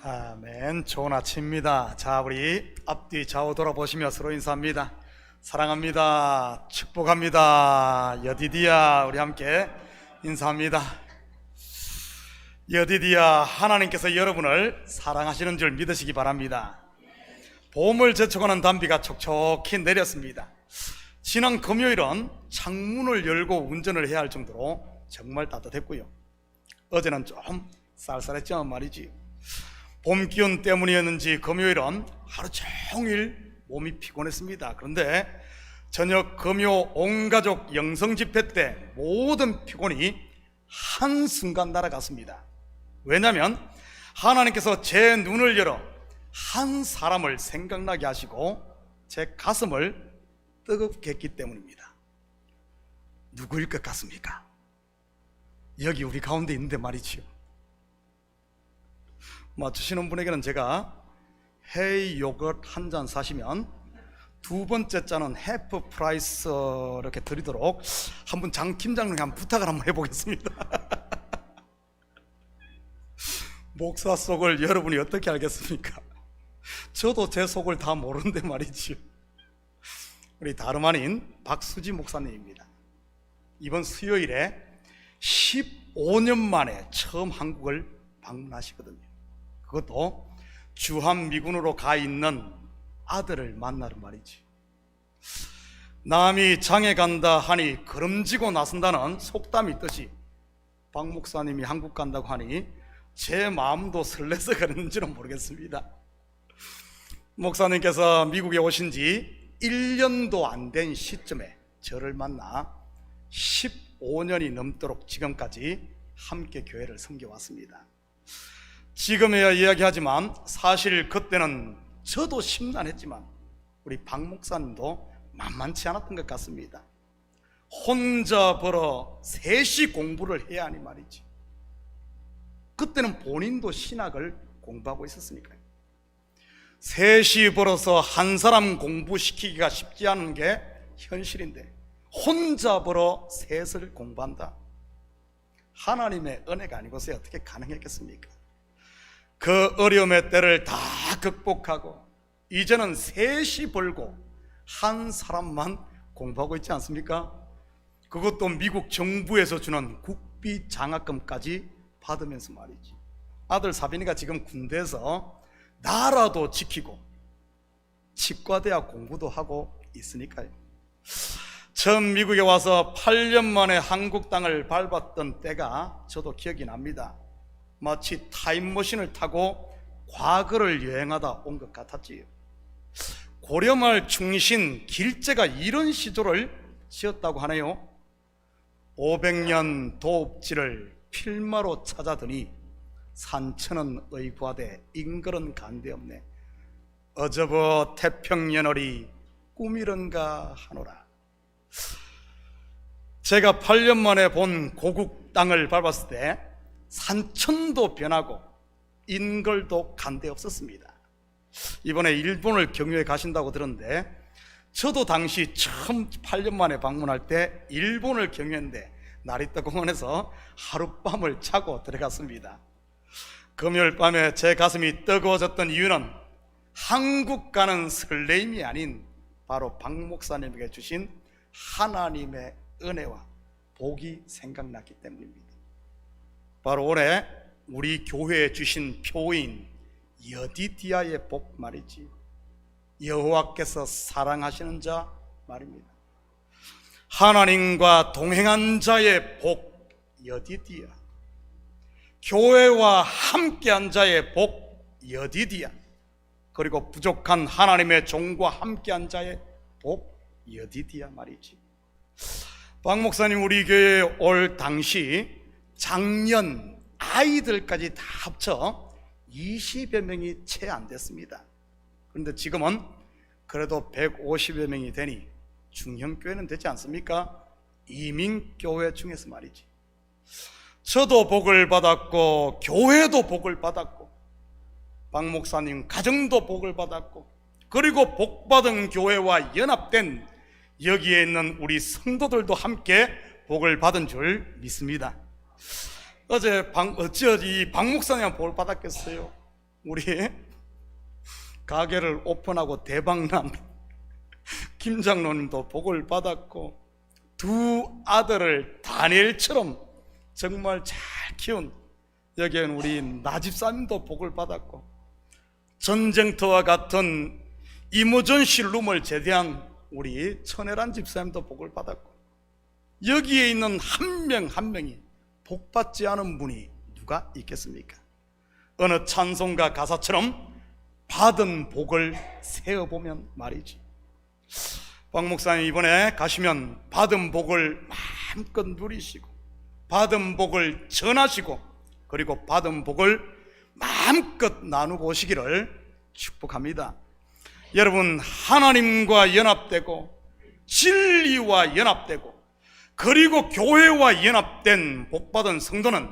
아멘. 좋은 아침입니다. 자, 우리 앞뒤 좌우 돌아보시며 서로 인사합니다. 사랑합니다. 축복합니다. 여디디야, 우리 함께 인사합니다. 여디디야, 하나님께서 여러분을 사랑하시는 줄 믿으시기 바랍니다. 봄을 제쳐가는 단비가 촉촉히 내렸습니다. 지난 금요일은 창문을 열고 운전을 해야 할 정도로 정말 따뜻했고요. 어제는 좀 쌀쌀했죠 말이지. 봄 기운 때문이었는지 금요일은 하루 종일 몸이 피곤했습니다. 그런데 저녁 금요 온가족 영성 집회 때 모든 피곤이 한순간 날아갔습니다. 왜냐하면 하나님께서 제 눈을 열어 한 사람을 생각나게 하시고 제 가슴을 뜨겁게 했기 때문입니다. 누구일 것 같습니까? 여기 우리 가운데 있는데 말이지요. 맞추시는 분에게는 제가 헤이 요거트 한 잔 사시면 두 번째 잔은 해프 프라이스 이렇게 드리도록 한번 장 팀장님께 한번 부탁을 한번 해보겠습니다. 목사 속을 여러분이 어떻게 알겠습니까? 저도 제 속을 다 모르는데 말이지요. 우리 다름 아닌 박수지 목사님입니다. 이번 수요일에 15년 만에 처음 한국을 방문하시거든요. 그것도 주한미군으로 가 있는 아들을 만나러 말이지. 남이 장에 간다 하니 걸음지고 나선다는 속담이 있듯이 박 목사님이 한국 간다고 하니 제 마음도 설레서 그랬는지는 모르겠습니다. 목사님께서 미국에 오신 지 1년도 안 된 시점에 저를 만나 15년이 넘도록 지금까지 함께 교회를 섬겨왔습니다. 지금에야 이야기하지만 사실 그때는 저도 심란했지만 우리 박 목사님도 만만치 않았던 것 같습니다. 혼자 벌어 셋이 공부를 해야 하니 말이지. 그때는 본인도 신학을 공부하고 있었으니까요. 셋이 벌어서 한 사람 공부시키기가 쉽지 않은 게 현실인데 혼자 벌어 셋을 공부한다. 하나님의 은혜가 아니고서 어떻게 가능했겠습니까? 그 어려움의 때를 다 극복하고 이제는 셋이 벌고 한 사람만 공부하고 있지 않습니까? 그것도 미국 정부에서 주는 국비 장학금까지 받으면서 말이지. 아들 사빈이가 지금 군대에서 나라도 지키고 치과대학 공부도 하고 있으니까요. 처음 미국에 와서 8년 만에 한국 땅을 밟았던 때가 저도 기억이 납니다. 마치 타임머신을 타고 과거를 여행하다 온 것 같았지요. 고려말 충신 길재가 이런 시조를 지었다고 하네요. 500년 도읍지를 필마로 찾아드니 산천은 의구하되 인걸은 간데없네. 어저버 태평연월이 꿈이런가 하노라. 제가 8년 만에 본 고국 땅을 밟았을 때 산천도 변하고 인걸도 간데 없었습니다. 이번에 일본을 경유해 가신다고 들었는데 저도 당시 처음 8년 만에 방문할 때 일본을 경유했는데 나리타 공원에서 하룻밤을 자고 들어갔습니다. 금요일 밤에 제 가슴이 뜨거워졌던 이유는 한국 가는 설레임이 아닌 바로 박 목사님에게 주신 하나님의 은혜와 복이 생각났기 때문입니다. 바로 올해 우리 교회에 주신 표인 여디디아의 복 말이지. 여호와께서 사랑하시는 자 말입니다. 하나님과 동행한 자의 복 여디디아, 교회와 함께한 자의 복 여디디아, 그리고 부족한 하나님의 종과 함께한 자의 복 여디디아 말이지. 박 목사님 우리 교회에 올 당시 작년 아이들까지 다 합쳐 20여 명이 채 안 됐습니다. 그런데 지금은 그래도 150여 명이 되니 중형교회는 되지 않습니까? 이민교회 중에서 말이지. 저도 복을 받았고 교회도 복을 받았고 박 목사님 가정도 복을 받았고 그리고 복받은 교회와 연합된 여기에 있는 우리 성도들도 함께 복을 받은 줄 믿습니다. 어찌 박 목사님 복을 받았겠어요? 우리 가게를 오픈하고 대박난 김 장로님도 복을 받았고, 두 아들을 다니엘처럼 정말 잘 키운 여기엔 우리 나집사님도 복을 받았고, 전쟁터와 같은 이모전실 룸을 제대한 우리 천혜란 집사님도 복을 받았고, 여기에 있는 한 명 한 명이 복받지 않은 분이 누가 있겠습니까? 어느 찬송가 가사처럼 받은 복을 세어보면 말이지. 박 목사님 이번에 가시면 받은 복을 마음껏 누리시고, 받은 복을 전하시고, 그리고 받은 복을 마음껏 나누고 오시기를 축복합니다. 여러분, 하나님과 연합되고 진리와 연합되고 그리고 교회와 연합된 복받은 성도는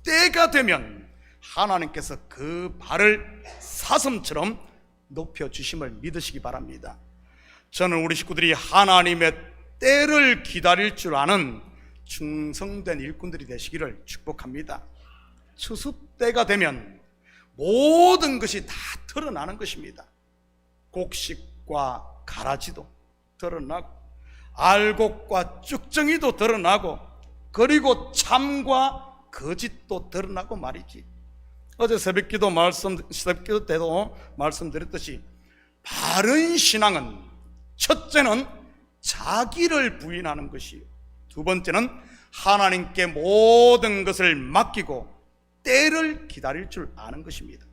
때가 되면 하나님께서 그 발을 사슴처럼 높여주심을 믿으시기 바랍니다. 저는 우리 식구들이 하나님의 때를 기다릴 줄 아는 충성된 일꾼들이 되시기를 축복합니다. 추수 때가 되면 모든 것이 다 드러나는 것입니다. 곡식과 가라지도 드러나고, 알곡과 쭉정이도 드러나고, 그리고 참과 거짓도 드러나고 말이지. 어제 새벽기도 때도 말씀드렸듯이, 바른 신앙은 첫째는 자기를 부인하는 것이요, 두 번째는 하나님께 모든 것을 맡기고 때를 기다릴 줄 아는 것입니다.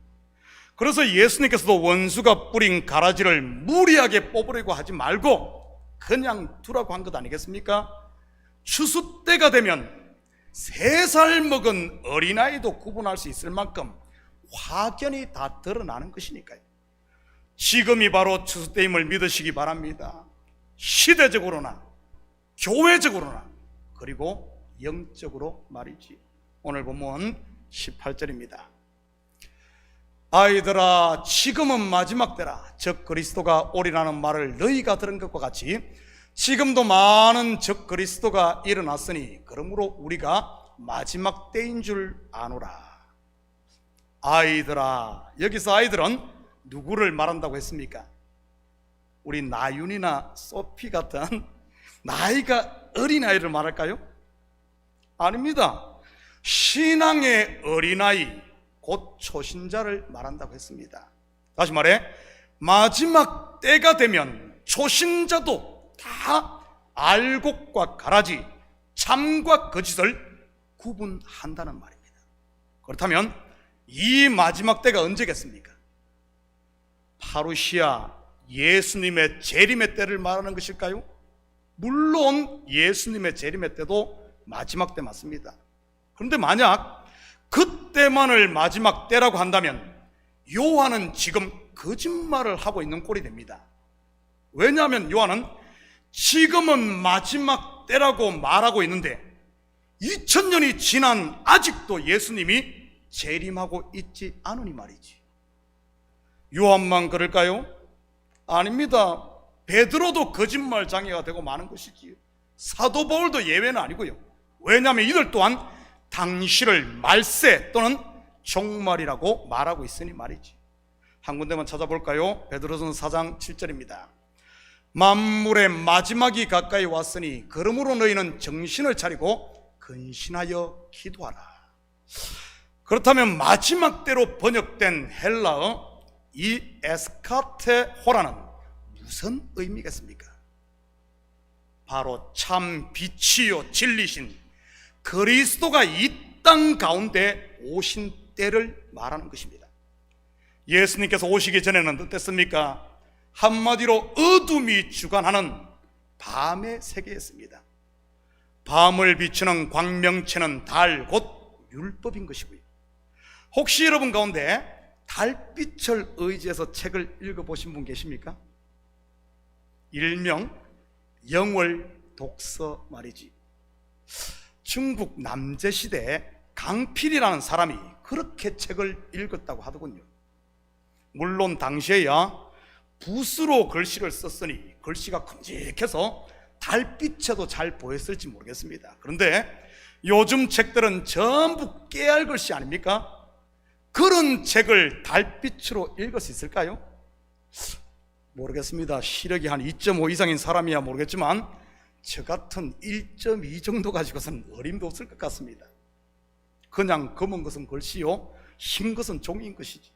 그래서 예수님께서도 원수가 뿌린 가라지를 무리하게 뽑으려고 하지 말고 그냥 두라고 한 것 아니겠습니까? 추수 때가 되면 3살 먹은 어린아이도 구분할 수 있을 만큼 확연히 다 드러나는 것이니까요. 지금이 바로 추수 때임을 믿으시기 바랍니다. 시대적으로나 교회적으로나 그리고 영적으로 말이지. 오늘 본문 18절입니다. 아이들아, 지금은 마지막 때라. 적 그리스도가 오리라는 말을 너희가 들은 것과 같이 지금도 많은 적 그리스도가 일어났으니 그러므로 우리가 마지막 때인 줄 아노라. 아이들아, 여기서 아이들은 누구를 말한다고 했습니까? 우리 나윤이나 소피 같은 나이가 어린 아이를 말할까요? 아닙니다. 신앙의 어린아이, 곧 초신자를 말한다고 했습니다. 다시 말해, 마지막 때가 되면 초신자도 다 알곡과 가라지, 참과 거짓을 구분한다는 말입니다. 그렇다면 이 마지막 때가 언제겠습니까? 파루시아 예수님의 재림의 때를 말하는 것일까요? 물론 예수님의 재림의 때도 마지막 때 맞습니다. 그런데 만약 그때만을 마지막 때라고 한다면 요한은 지금 거짓말을 하고 있는 꼴이 됩니다. 왜냐하면 요한은 지금은 마지막 때라고 말하고 있는데 2000년이 지난 아직도 예수님이 재림하고 있지 않으니 말이지. 요한만 그럴까요? 아닙니다. 베드로도 거짓말 장애가 되고 마는 것이지요. 사도 바울도 예외는 아니고요. 왜냐하면 이들 또한 당시를 말세 또는 종말이라고 말하고 있으니 말이지. 한 군데만 찾아볼까요? 베드로전서 4장 7절입니다. 만물의 마지막이 가까이 왔으니 그러므로 너희는 정신을 차리고 근신하여 기도하라. 그렇다면 마지막 때로 번역된 헬라어 이 에스카테호라는 무슨 의미겠습니까? 바로 참 빛이요 진리신 그리스도가 이 땅 가운데 오신 때를 말하는 것입니다. 예수님께서 오시기 전에는 어땠습니까? 한마디로 어둠이 주관하는 밤의 세계였습니다. 밤을 비추는 광명체는 달, 곧 율법인 것이고요. 혹시 여러분 가운데 달빛을 의지해서 책을 읽어보신 분 계십니까? 일명 영월 독서 말이지. 중국 남제시대에 강필이라는 사람이 그렇게 책을 읽었다고 하더군요. 물론 당시에야 붓으로 글씨를 썼으니 글씨가 큼직해서 달빛에도 잘 보였을지 모르겠습니다. 그런데 요즘 책들은 전부 깨알 글씨 아닙니까? 그런 책을 달빛으로 읽을 수 있을까요? 모르겠습니다. 시력이 한 2.5 이상인 사람이야 모르겠지만 저 같은 1.2 정도 가지고서는 어림도 없을 것 같습니다. 그냥 검은 것은 글씨요, 흰 것은 종이인 것이지.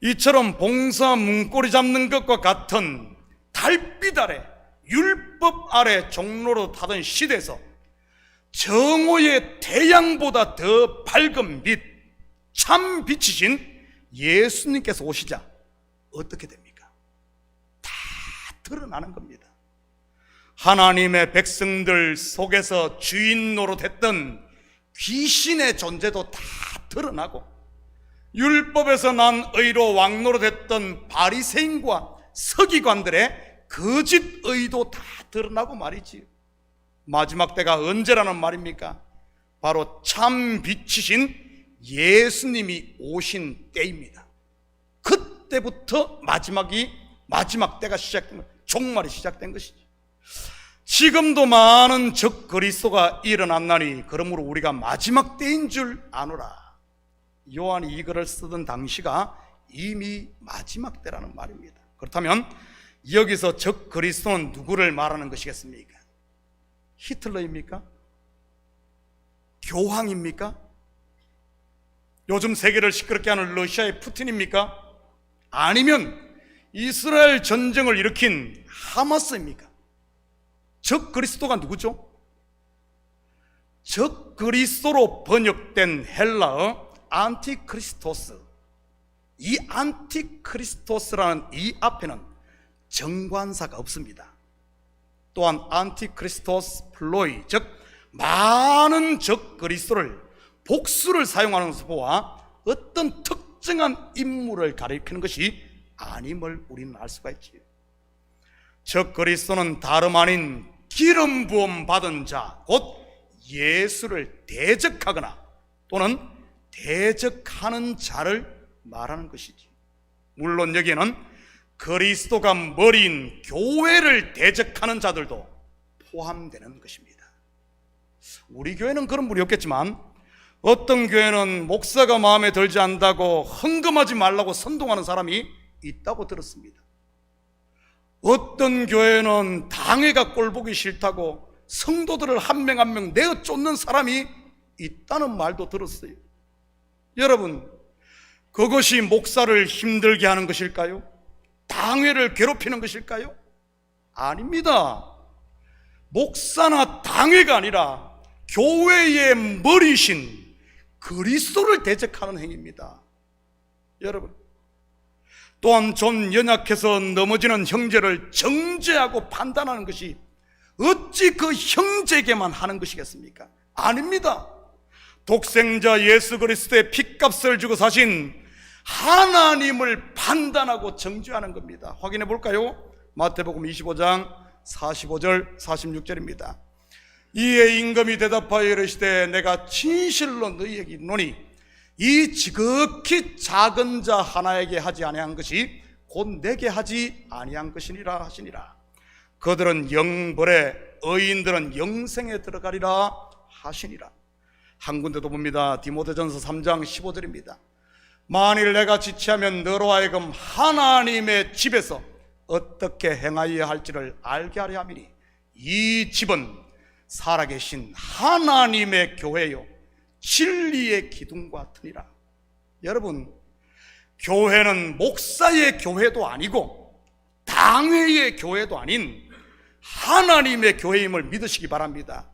이처럼 봉사 문고리 잡는 것과 같은 달빛 아래, 율법 아래 종로로 타던 시대에서 정오의 태양보다 더 밝은 빛, 참 빛이신 예수님께서 오시자 어떻게 됩니까? 다 드러나는 겁니다. 하나님의 백성들 속에서 주인 노릇했던 귀신의 존재도 다 드러나고, 율법에서 난 의로 왕노릇했던 바리새인과 서기관들의 거짓 의도 다 드러나고 말이지요. 마지막 때가 언제라는 말입니까? 바로 참 빛이신 예수님이 오신 때입니다. 그때부터 마지막 때가 시작된 것, 종말이 시작된 것이죠. 지금도 많은 적그리스도가 일어났나니 그러므로 우리가 마지막 때인 줄 아노라. 요한이 이 글을 쓰던 당시가 이미 마지막 때라는 말입니다. 그렇다면 여기서 적그리스도는 누구를 말하는 것이겠습니까? 히틀러입니까? 교황입니까? 요즘 세계를 시끄럽게 하는 러시아의 푸틴입니까? 아니면 이스라엘 전쟁을 일으킨 하마스입니까? 적그리스도가 누구죠? 적그리스도로 번역된 헬라어 안티크리스토스, 이 안티크리스토스라는 이 앞에는 정관사가 없습니다. 또한 안티크리스토스 플로이, 즉 많은 적그리스도를 복수를 사용하는 것을 보아 어떤 특정한 인물을 가리키는 것이 아님을 우리는 알 수가 있지요. 적그리스도는 다름 아닌 기름 부음 받은 자, 곧 예수를 대적하거나 또는 대적하는 자를 말하는 것이지. 물론 여기에는 그리스도가 머리인 교회를 대적하는 자들도 포함되는 것입니다. 우리 교회는 그런 분이 없겠지만 어떤 교회는 목사가 마음에 들지 않다고 헌금하지 말라고 선동하는 사람이 있다고 들었습니다. 어떤 교회는 당회가 꼴보기 싫다고 성도들을 한 명 한 명 내어 쫓는 사람이 있다는 말도 들었어요. 여러분, 그것이 목사를 힘들게 하는 것일까요? 당회를 괴롭히는 것일까요? 아닙니다. 목사나 당회가 아니라 교회의 머리신 그리스도를 대적하는 행위입니다. 여러분, 또한 좀 연약해서 넘어지는 형제를 정죄하고 판단하는 것이 어찌 그 형제에게만 하는 것이겠습니까? 아닙니다. 독생자 예수 그리스도의 핏값을 주고 사신 하나님을 판단하고 정죄하는 겁니다. 확인해 볼까요? 마태복음 25장 45절 46절입니다. 이에 임금이 대답하여 이르시되 내가 진실로 너희에게 이르노니 이 지극히 작은 자 하나에게 하지 아니한 것이 곧 내게 하지 아니한 것이니라 하시니라. 그들은 영벌에 의인들은 영생에 들어가리라 하시니라. 한 군데 더 봅니다. 디모데전서 3장 15절입니다. 만일 내가 지체하면 너로 하여금 하나님의 집에서 어떻게 행하여야 할지를 알게 하려 함이니 이 집은 살아계신 하나님의 교회요 진리의 기둥 같으니라. 여러분, 교회는 목사의 교회도 아니고 당회의 교회도 아닌 하나님의 교회임을 믿으시기 바랍니다.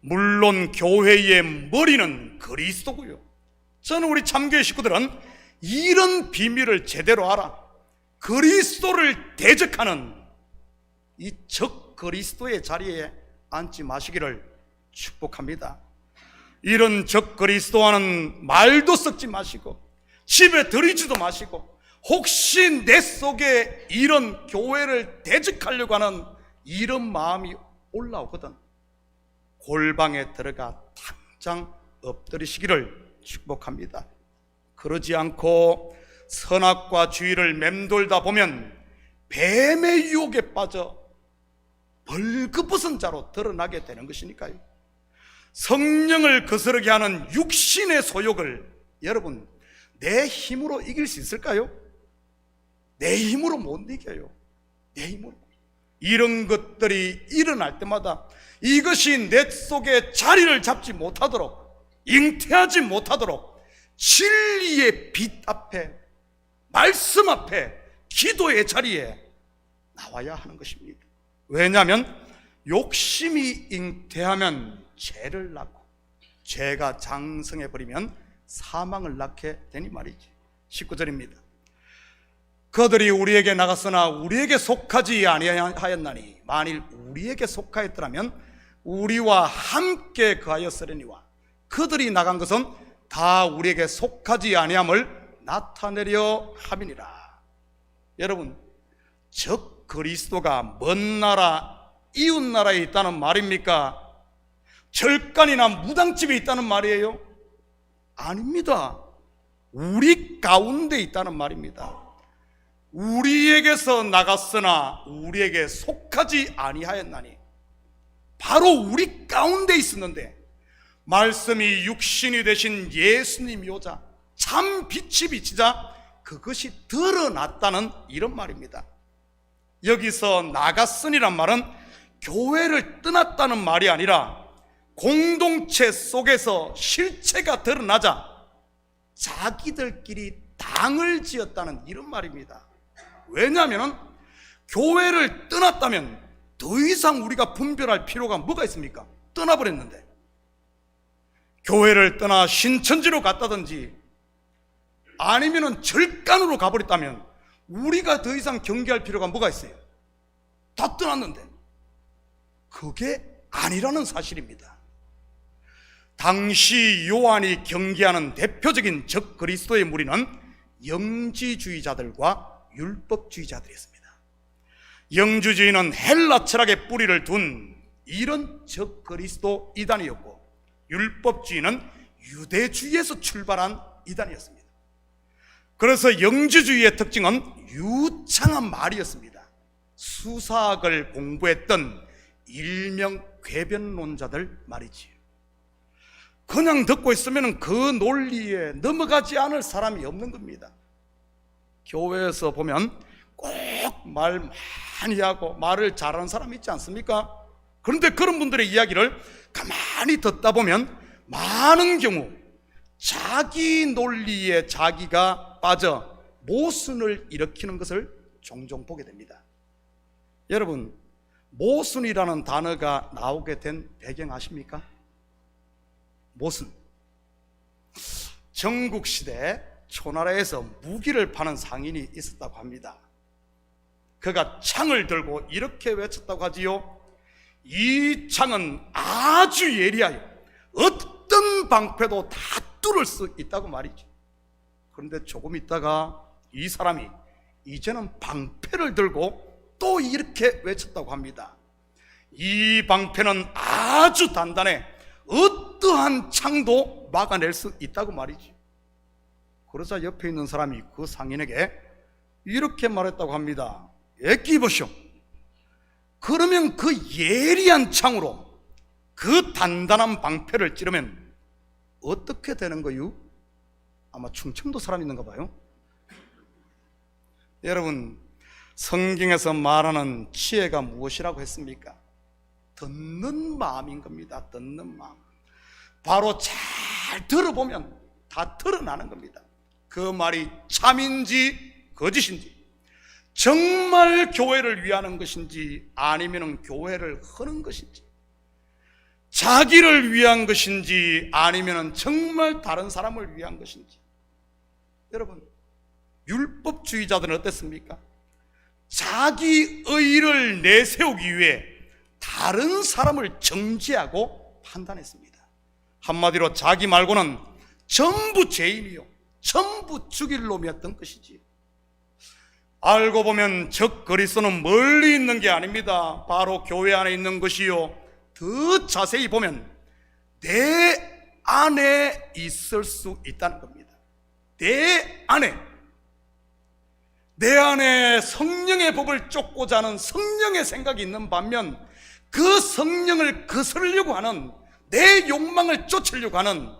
물론 교회의 머리는 그리스도고요. 저는 우리 참교회 식구들은 이런 비밀을 제대로 알아 그리스도를 대적하는 이 적 그리스도의 자리에 앉지 마시기를 축복합니다. 이런 적 그리스도와는 말도 섞지 마시고 집에 들이지도 마시고, 혹시 내 속에 이런 교회를 대적하려고 하는 이런 마음이 올라오거든 골방에 들어가 당장 엎드리시기를 축복합니다. 그러지 않고 선악과 주의를 맴돌다 보면 뱀의 유혹에 빠져 벌거벗은 자로 드러나게 되는 것이니까요. 성령을 거스르게 하는 육신의 소욕을 여러분 내 힘으로 이길 수 있을까요? 내 힘으로 못 이겨요. 내 힘으로. 이런 것들이 일어날 때마다 이것이 내 속에 자리를 잡지 못하도록, 잉태하지 못하도록 진리의 빛 앞에, 말씀 앞에, 기도의 자리에 나와야 하는 것입니다. 왜냐하면 욕심이 잉태하면 죄를 낳고, 죄가 장성해버리면 사망을 낳게 되니 말이지. 19절입니다. 그들이 우리에게 나갔으나 우리에게 속하지 아니하였나니 만일 우리에게 속하였더라면 우리와 함께 거하였으려니와 그들이 나간 것은 다 우리에게 속하지 아니함을 나타내려 함이니라. 여러분, 적 그리스도가 먼 나라, 이웃 나라에 있다는 말입니까? 절간이나 무당집에 있다는 말이에요? 아닙니다. 우리 가운데 있다는 말입니다. 우리에게서 나갔으나 우리에게 속하지 아니하였나니, 바로 우리 가운데 있었는데 말씀이 육신이 되신 예수님이오자 참 빛이 비치자 그것이 드러났다는 이런 말입니다. 여기서 나갔으니란 말은 교회를 떠났다는 말이 아니라 공동체 속에서 실체가 드러나자 자기들끼리 당을 지었다는 이런 말입니다. 왜냐하면 교회를 떠났다면 더 이상 우리가 분별할 필요가 뭐가 있습니까? 떠나버렸는데. 교회를 떠나 신천지로 갔다든지 아니면 절간으로 가버렸다면 우리가 더 이상 경계할 필요가 뭐가 있어요? 다 떠났는데. 그게 아니라는 사실입니다. 당시 요한이 경계하는 대표적인 적 그리스도의 무리는 영지주의자들과 율법주의자들이었습니다. 영주주의는 헬라 철학의 뿌리를 둔 이런 적 그리스도 이단이었고, 율법주의는 유대주의에서 출발한 이단이었습니다. 그래서 영주주의의 특징은 유창한 말이었습니다. 수사학을 공부했던 일명 궤변론자들 말이지. 그냥 듣고 있으면 그 논리에 넘어가지 않을 사람이 없는 겁니다. 교회에서 보면 꼭 말 많이 하고 말을 잘하는 사람 있지 않습니까? 그런데 그런 분들의 이야기를 가만히 듣다 보면 많은 경우 자기 논리에 자기가 빠져 모순을 일으키는 것을 종종 보게 됩니다. 여러분, 모순이라는 단어가 나오게 된 배경 아십니까? 모순. 전국시대 초나라에서 무기를 파는 상인이 있었다고 합니다. 그가 창을 들고 이렇게 외쳤다고 하지요. 이 창은 아주 예리하여 어떤 방패도 다 뚫을 수 있다고 말이죠. 그런데 조금 있다가 이 사람이 이제는 방패를 들고 또 이렇게 외쳤다고 합니다. 이 방패는 아주 단단해 어떠한 창도 막아낼 수 있다고 말이죠. 그러자 옆에 있는 사람이 그 상인에게 이렇게 말했다고 합니다. 애끼 보시오. 그러면 그 예리한 창으로 그 단단한 방패를 찌르면 어떻게 되는 거요? 아마 충청도 사람이 있는가 봐요. 여러분, 성경에서 말하는 지혜가 무엇이라고 했습니까? 듣는 마음인 겁니다. 듣는 마음. 바로 잘 들어보면 다 드러나는 겁니다. 그 말이 참인지 거짓인지, 정말 교회를 위하는 것인지 아니면 교회를 허는 것인지, 자기를 위한 것인지 아니면 정말 다른 사람을 위한 것인지. 여러분, 율법주의자들은 어땠습니까? 자기 의를 내세우기 위해 다른 사람을 정죄하고 판단했습니다. 한마디로 자기 말고는 전부 죄인이요, 전부 죽일 놈이었던 것이지. 알고 보면 적 그리스도는 멀리 있는 게 아닙니다. 바로 교회 안에 있는 것이요, 더 자세히 보면 내 안에 있을 수 있다는 겁니다. 내 안에 성령의 법을 쫓고자 하는 성령의 생각이 있는 반면 그 성령을 거스르려고 하는, 내 욕망을 쫓으려고 하는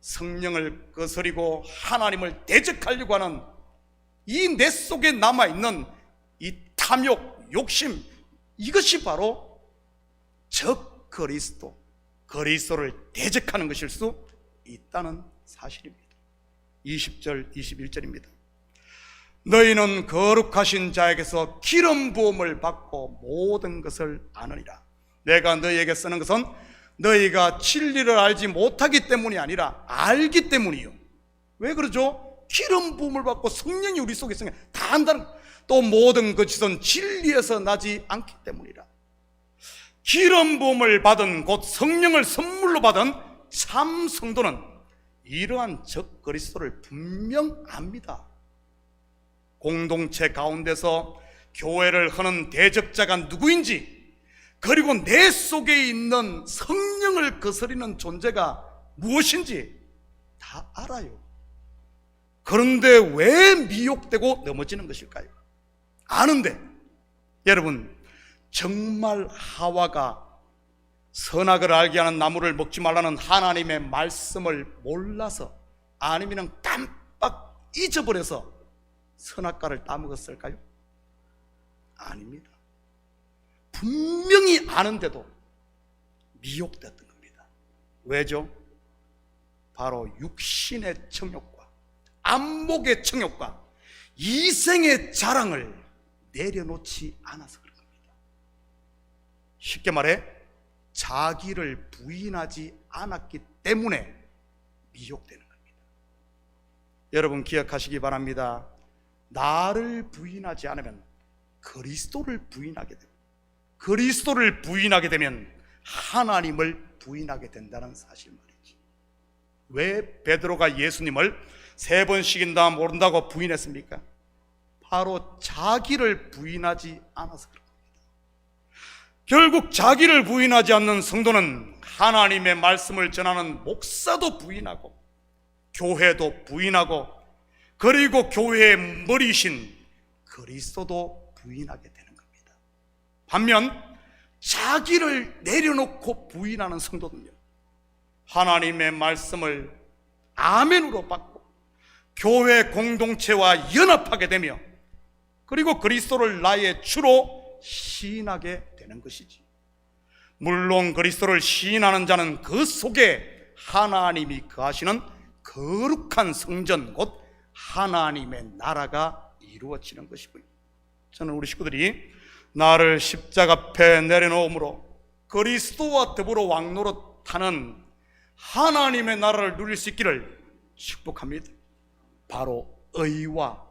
성령을 거스리고 하나님을 대적하려고 하는 이 내 속에 남아있는 이 탐욕, 욕심, 이것이 바로 적 그리스도를 대적하는 것일 수 있다는 사실입니다. 20절, 21절입니다. 너희는 거룩하신 자에게서 기름 부음을 받고 모든 것을 아느니라. 내가 너희에게 쓰는 것은 너희가 진리를 알지 못하기 때문이 아니라 알기 때문이요. 왜 그러죠? 기름 부음을 받고 성령이 우리 속에 있으면 다 안다는, 또 모든 것은 진리에서 나지 않기 때문이라. 기름 부음을 받은, 곧 성령을 선물로 받은 참 성도는 이러한 적 그리스도를 분명 압니다. 공동체 가운데서 교회를 하는 대적자가 누구인지, 그리고 내 속에 있는 성령을 거스리는 존재가 무엇인지 다 알아요. 그런데 왜 미혹되고 넘어지는 것일까요? 아는데, 여러분, 정말 하와가 선악을 알게 하는 나무를 먹지 말라는 하나님의 말씀을 몰라서, 아니면 깜빡 잊어버려서 선악과를 따먹었을까요? 아닙니다. 분명히 아는데도 미혹됐던 겁니다. 왜죠? 바로 육신의 정욕과 안목의 정욕과 이생의 자랑을 내려놓지 않아서 그런 겁니다. 쉽게 말해 자기를 부인하지 않았기 때문에 미혹되는 겁니다. 여러분 기억하시기 바랍니다. 나를 부인하지 않으면 그리스도를 부인하게 됩니다. 그리스도를 부인하게 되면 하나님을 부인하게 된다는 사실 말이지. 왜 베드로가 예수님을 3번씩이나 모른다고 부인했습니까? 바로 자기를 부인하지 않아서 그렇습니다. 결국 자기를 부인하지 않는 성도는 하나님의 말씀을 전하는 목사도 부인하고, 교회도 부인하고, 그리고 교회의 머리신 그리스도도 부인하게 되는 겁니다. 반면 자기를 내려놓고 부인하는 성도는요, 하나님의 말씀을 아멘으로 받고 교회 공동체와 연합하게 되며, 그리고 그리스도를 나의 주로 시인하게 되는 것이지. 물론 그리스도를 시인하는 자는 그 속에 하나님이 거하시는 거룩한 성전, 곧 하나님의 나라가 이루어지는 것이고요. 저는 우리 식구들이 나를 십자가 앞에 내려놓음으로 그리스도와 더불어 왕노릇하는 하나님의 나라를 누릴 수 있기를 축복합니다. 바로 의와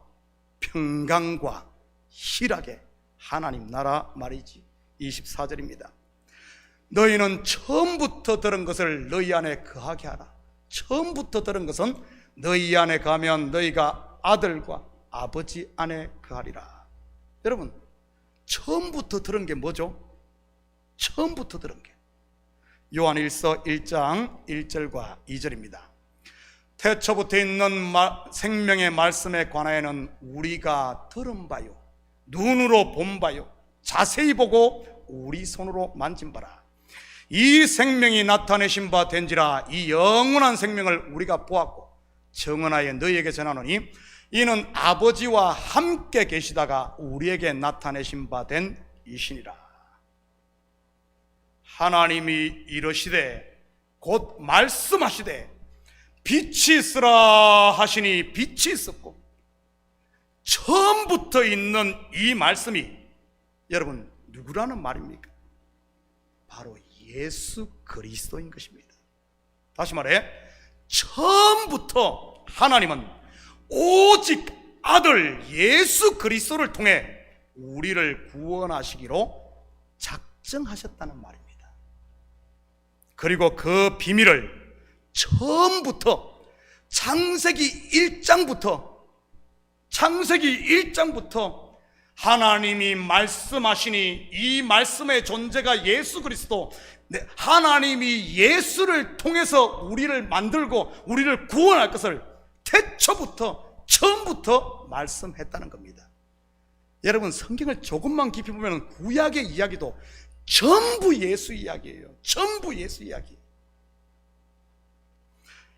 평강과 희락의 하나님 나라 말이지. 24절입니다. 너희는 처음부터 들은 것을 너희 안에 거하게 하라. 처음부터 들은 것은 너희 안에 거하면 너희가 아들과 아버지 안에 거하리라. 여러분, 처음부터 들은 게 뭐죠? 처음부터 들은 게 요한일서 1장 1절과 2절입니다. 태초부터 있는 생명의 말씀에 관하여는 우리가 들은 바요, 눈으로 본 바요, 자세히 보고 우리 손으로 만진 바라. 이 생명이 나타내신 바 된지라. 이 영원한 생명을 우리가 보았고 증언하여 너희에게 전하노니 이는 아버지와 함께 계시다가 우리에게 나타내신 바 된 이시니라. 하나님이 이르시되, 곧 말씀하시되 빛이 있으라 하시니 빛이 있었고, 처음부터 있는 이 말씀이 여러분 누구라는 말입니까? 바로 예수 그리스도인 것입니다. 다시 말해, 처음부터 하나님은 오직 아들 예수 그리스도를 통해 우리를 구원하시기로 작정하셨다는 말입니다. 그리고 그 비밀을 처음부터 창세기 1장부터 하나님이 말씀하시니 이 말씀의 존재가 예수 그리스도, 하나님이 예수를 통해서 우리를 만들고 우리를 구원할 것을 처음부터 말씀했다는 겁니다. 여러분, 성경을 조금만 깊이 보면 구약의 이야기도 전부 예수 이야기예요. 전부 예수 이야기.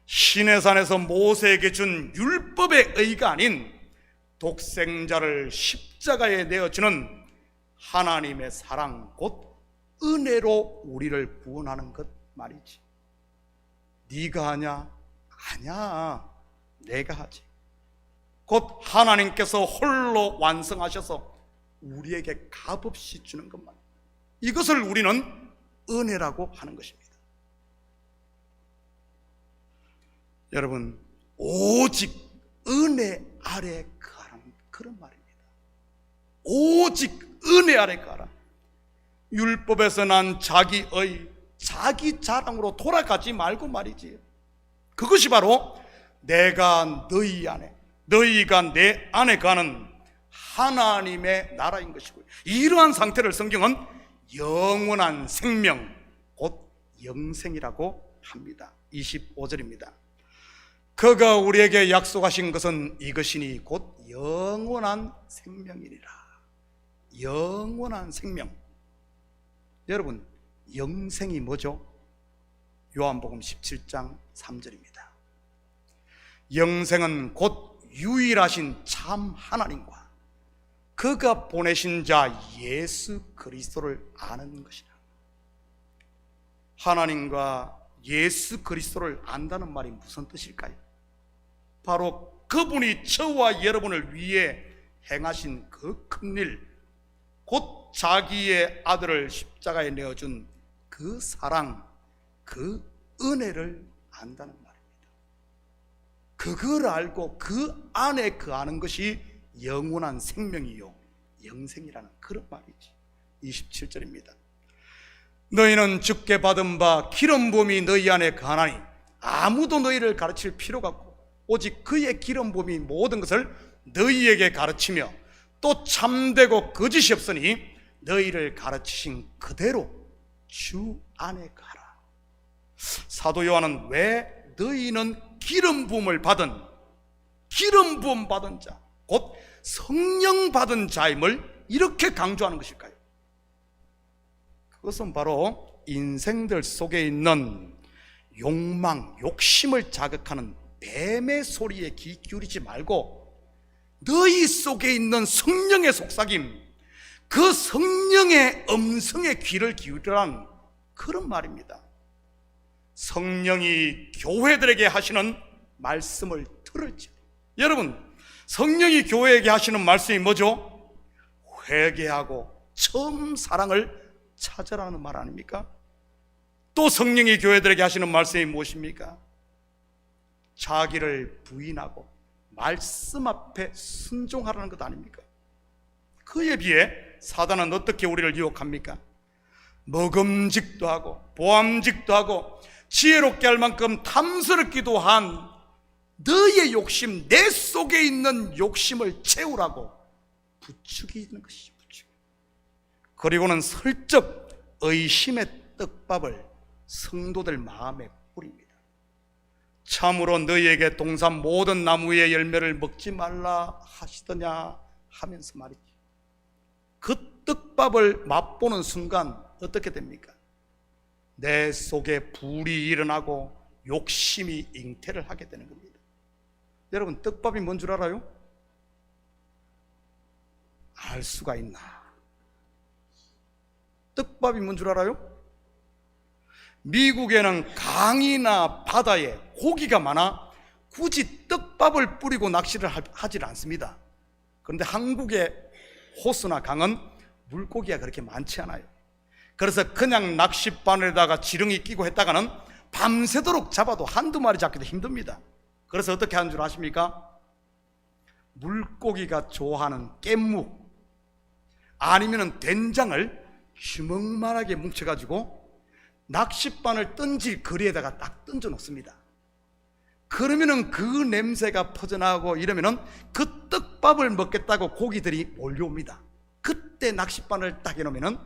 시내산에서 모세에게 준 율법의 의가 아닌 독생자를 십자가에 내어주는 하나님의 사랑, 곧 은혜로 우리를 구원하는 것 말이지. 네가 하냐? 아니야, 내가 하지. 곧 하나님께서 홀로 완성하셔서 우리에게 값없이 주는 것만, 이것을 우리는 은혜라고 하는 것입니다. 여러분, 오직 은혜 아래 거하라는 그런 말입니다. 오직 은혜 아래 거하라. 율법에서 난 자기의 자기 자랑으로 돌아가지 말고 말이지. 그것이 바로 내가 너희 안에, 너희가 내 안에 가는 하나님의 나라인 것이고요. 이러한 상태를 성경은 영원한 생명, 곧 영생이라고 합니다. 25절입니다. 그가 우리에게 약속하신 것은 이것이니 곧 영원한 생명이니라. 영원한 생명. 여러분, 영생이 뭐죠? 요한복음 17장 3절입니다. 영생은 곧 유일하신 참 하나님과 그가 보내신 자 예수 그리스도를 아는 것이라. 하나님과 예수 그리스도를 안다는 말이 무슨 뜻일까요? 바로 그분이 저와 여러분을 위해 행하신 그 큰일, 곧 자기의 아들을 십자가에 내어준 그 사랑, 그 은혜를 안다는 말입니다. 그걸 알고 그 안에 거하는 것이 영원한 생명이요 영생이라는 그런 말이지. 27절입니다. 너희는 주께 받은 바 기름 부음이 너희 안에 거하나니 아무도 너희를 가르칠 필요가 없고 오직 그의 기름 부음이 모든 것을 너희에게 가르치며 또 참되고 거짓이 없으니 너희를 가르치신 그대로 주 안에 가라. 사도 요한은 왜 너희는 기름 부음을 받은, 기름 부음 받은 자, 곧 성령 받은 자임을 이렇게 강조하는 것일까요? 그것은 바로 인생들 속에 있는 욕망, 욕심을 자극하는 뱀의 소리에 귀 기울이지 말고 너희 속에 있는 성령의 속삭임, 그 성령의 음성에 귀를 기울이라는 그런 말입니다. 성령이 교회들에게 하시는 말씀을 들을지. 여러분, 성령이 교회에게 하시는 말씀이 뭐죠? 회개하고 처음 사랑을 찾으라는 말 아닙니까? 또 성령이 교회들에게 하시는 말씀이 무엇입니까? 자기를 부인하고 말씀 앞에 순종하라는 것 아닙니까? 그에 비해 사단은 어떻게 우리를 유혹합니까? 먹음직도 하고 보암직도 하고 지혜롭게 할 만큼 탐스럽기도 한 너의 욕심, 내 속에 있는 욕심을 채우라고 부추기는 것이죠. 그리고는 슬쩍 의심의 떡밥을 성도들 마음에 뿌립니다. 참으로 너희에게 동산 모든 나무의 열매를 먹지 말라 하시더냐 하면서 말이지. 그 떡밥을 맛보는 순간 어떻게 됩니까? 내 속에 불이 일어나고 욕심이 잉태를 하게 되는 겁니다. 여러분, 떡밥이 뭔 줄 알아요? 알 수가 있나? 떡밥이 뭔 줄 알아요? 미국에는 강이나 바다에 고기가 많아 굳이 떡밥을 뿌리고 낚시를 하질 않습니다. 그런데 한국의 호수나 강은 물고기가 그렇게 많지 않아요. 그래서 그냥 낚싯바늘에다가 지렁이 끼고 했다가는 밤새도록 잡아도 한두 마리 잡기도 힘듭니다. 그래서 어떻게 하는 줄 아십니까? 물고기가 좋아하는 깻묵 아니면 된장을 주먹만하게 뭉쳐가지고 낚싯바늘 던질 거리에다가 딱 던져 놓습니다. 그러면은 그 냄새가 퍼져나가고 이러면은 그 떡밥을 먹겠다고 고기들이 몰려옵니다. 그때 낚싯바늘 딱 해놓으면은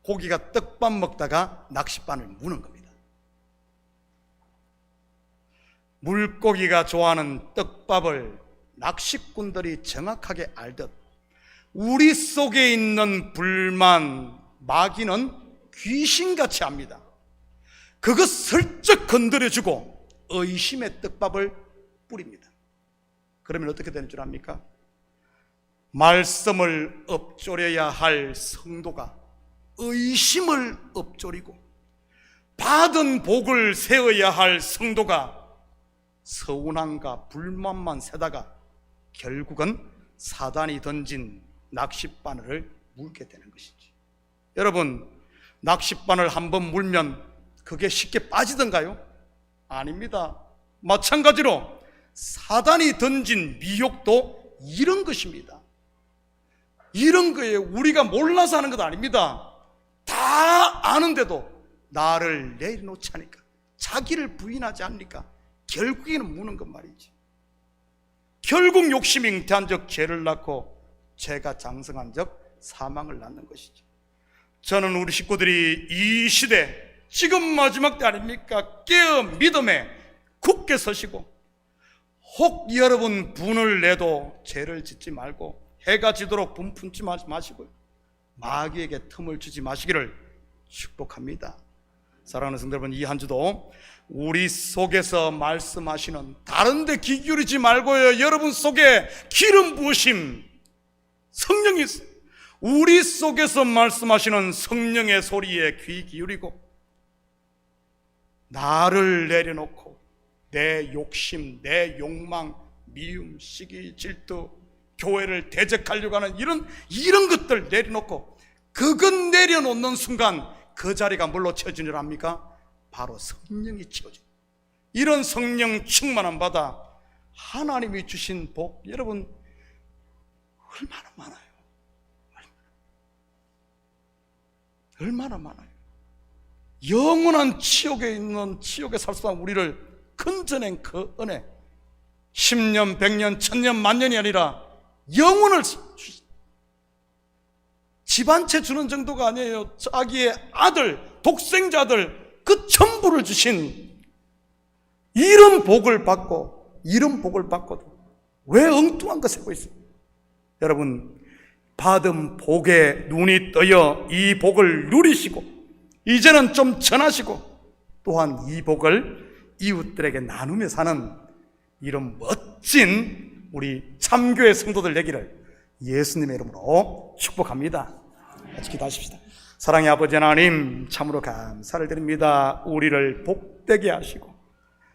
고기가 떡밥 먹다가 낚싯바늘 무는 겁니다. 물고기가 좋아하는 떡밥을 낚시꾼들이 정확하게 알듯 우리 속에 있는 불만, 마귀는 귀신같이 압니다. 그것 슬쩍 건드려주고 의심의 떡밥을 뿌립니다. 그러면 어떻게 되는 줄 압니까? 말씀을 엎조려야 할 성도가 의심을 엎조리고, 받은 복을 세워야 할 성도가 서운함과 불만만 세다가 결국은 사단이 던진 낚싯바늘을 물게 되는 것이지. 여러분, 낚싯바늘 한번 물면 그게 쉽게 빠지던가요? 아닙니다. 마찬가지로 사단이 던진 미혹도 이런 것입니다. 이런 거에 우리가 몰라서 하는 것 아닙니다. 다 아는데도 나를 내려놓지 않으니까, 자기를 부인하지 않으니까 결국에는 무는 것 말이지. 결국 욕심이 잉태한 적 죄를 낳고, 죄가 장성한 적 사망을 낳는 것이죠. 저는 우리 식구들이 이 시대, 지금 마지막 때 아닙니까? 깨어 믿음에 굳게 서시고, 혹 여러분 분을 내도 죄를 짓지 말고 해가 지도록 분 품지 마시고요, 마귀에게 틈을 주지 마시기를 축복합니다. 사랑하는 성도 여러분, 이 한 주도 우리 속에서 말씀하시는, 다른 데 귀 기울이지 말고요, 여러분 속에 기름 부으심 성령이 있어요. 우리 속에서 말씀하시는 성령의 소리에 귀 기울이고, 나를 내려놓고 내 욕심, 내 욕망, 미움, 시기, 질투, 교회를 대적하려고 하는 이런 것들 내려놓고, 그것 내려놓는 순간 그 자리가 뭘로 채워지는 줄 압니까? 바로 성령이 채워져. 이런 성령 충만함 받아 하나님이 주신 복, 여러분 얼마나 많아요. 얼마나 많아요. 영원한 지옥에 있는, 지옥에 살 수 없는 우리를 건져낸 그 은혜, 10년, 100년, 1000년, 만년이 아니라 영혼을 집 한 채 주는 정도가 아니에요. 자기의 아들, 독생자들 그 전부를 주신 이런 복을 받고, 이런 복을 받고도 왜 엉뚱한 거 세고 있어요? 여러분, 받은 복에 눈이 떠여 이 복을 누리시고, 이제는 좀 전하시고, 또한 이 복을 이웃들에게 나누며 사는 이런 멋진 우리 참교회 성도들 되기를 예수님의 이름으로 축복합니다. 같이 기도하십시다. 사랑의 아버지 하나님, 참으로 감사를 드립니다. 우리를 복되게 하시고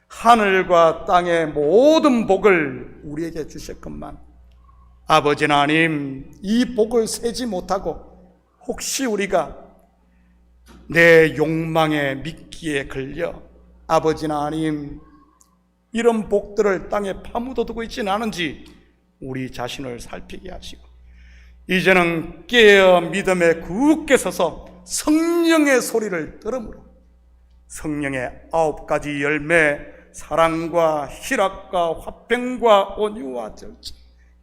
하늘과 땅의 모든 복을 우리에게 주셨건만, 아버지 하나님, 이 복을 세지 못하고 혹시 우리가 내 욕망에 미끼에 걸려 아버지 하나님 이런 복들을 땅에 파묻어두고 있지는 않은지 우리 자신을 살피게 하시고, 이제는 깨어 믿음에 굳게 서서 성령의 소리를 들음으로 성령의 9가지 열매, 사랑과 희락과 화평과 온유와 절제,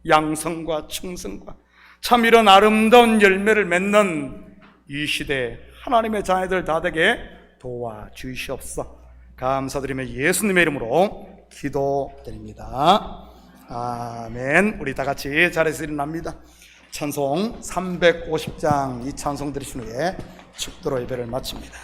양성과 충성과 참 이런 아름다운 열매를 맺는 이 시대에 하나님의 자녀들 다 되게 도와주시옵소서. 감사드리며 예수님의 이름으로 기도드립니다. 아멘. 우리 다 같이 자리에서 일어납니다. 찬송 350장 이 찬송 들으신 후에 축도로 예배를 마칩니다.